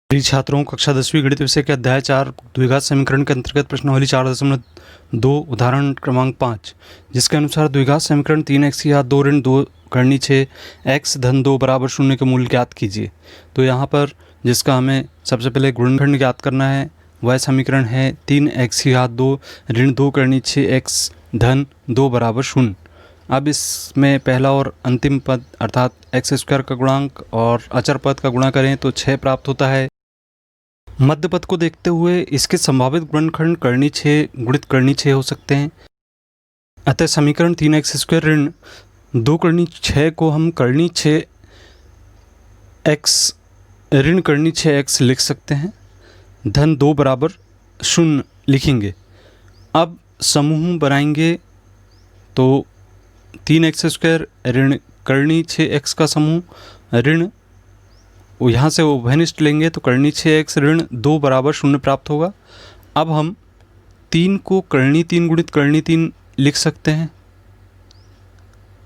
प्रिय छात्रों, कक्षा 10वीं गणित विषय के अध्याय 4 द्विघात समीकरण के अंतर्गत प्रश्नावली 4.2 उदाहरण क्रमांक 5, जिसके अनुसार द्विघात समीकरण 3x की घात 2 ऋण 2 करनी 6x धन 2 बराबर 0 के मूल ज्ञात कीजिए। तो यहाँ पर जिसका हमें सबसे पहले गुणनखंड ज्ञात करना है वह समीकरण है 3x की घात 2 ऋण 2 करनी 6x धन 2 बराबर 0। अब इसमें पहला और अंतिम पद अर्थात x² का गुणांक और अचर पद का गुणा करें तो 6 प्राप्त होता है। मध्य पद को देखते हुए इसके संभावित गुणनखंड करनी 6 गुणित करनी 6 हो सकते हैं। अतः समीकरण 3x² ऋण 2 करनी 6 को हम करनी 6x ऋण करनी 6x लिख सकते हैं, धन 2 बराबर 0 लिखेंगे। अब समूह बनाएंगे तो 3x² ऋण करनी 6x का समूह ऋण यहाँ से उभयनिष्ठ लेंगे तो करनी 6x ऋण 2 बराबर 0 प्राप्त होगा। अब हम 3 को करनी 3 गुणित करनी 3 लिख सकते हैं,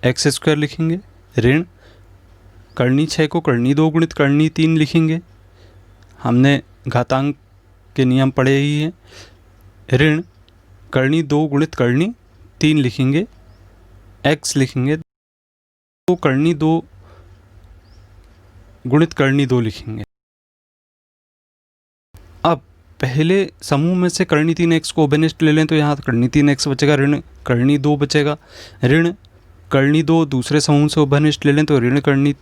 x² लिखेंगे, ऋण करनी 6 को करनी 2 गुणित करनी 3 लिखेंगे, हमने घातांक के नियम पढ़े ही हैं, ऋण करनी 2 गुणित करनी 3 लिखेंगे, x लिखेंगे, तो करनी 2 गुणित करनी 2 लिखेंगे। अब पहले समूह में से करनी 3x को उभयनिष्ठ ले लें तो यहाँ करनी 3x बचेगा, ऋण करनी 2 बचेगा, ऋण करनी 2 दूसरे समूह से उभयनिष्ठ ले लें तो ऋण करनी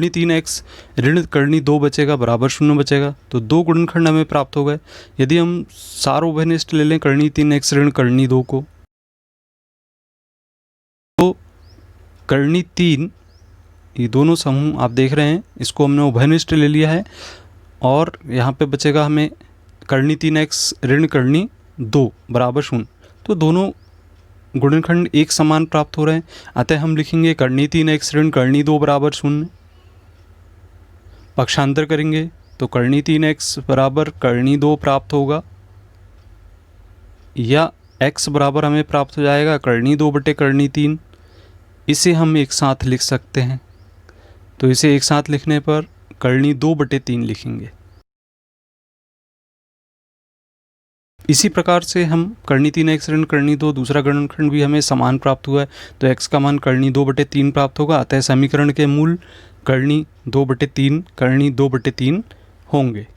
3x ऋण करनी 2 बचेगा बराबर 0 बचेगा। तो 2 गुणनखंड हमें प्राप्त हो गए। यदि हम सारो उभयनिष्ठ ले लें करनी 3x ऋण करनी 2 को, तो करनी 3 ये दोनों समूह आप देख रहे हैं, इसको हमने उभयनिष्ठ ले लिया है और यहाँ पे बचेगा हमें करनी 3x ऋण करनी 2 बराबर 0। तो दोनों गुणनखंड एक समान प्राप्त हो रहे हैं। अतः हम लिखेंगे करनी 3x ऋण करनी 2 बराबर 0। पक्षांतर करेंगे तो करनी 3x बराबर करनी 2 प्राप्त होगा, या x बराबर हमें प्राप्त हो जाएगा करनी 2 बटे करनी 3। इसे हम एक साथ लिख सकते हैं, तो इसे एक साथ लिखने पर करनी 2 बटे 3 लिखेंगे। इसी प्रकार से हम करनी 3x ऋण करनी 2 दूसरा गुणनखंड भी हमें समान प्राप्त हुआ है, तो x का मान करनी 2 बटे 3 प्राप्त होगा। अतः समीकरण के मूल करनी 2 बटे 3 करनी 2 बटे 3 होंगे।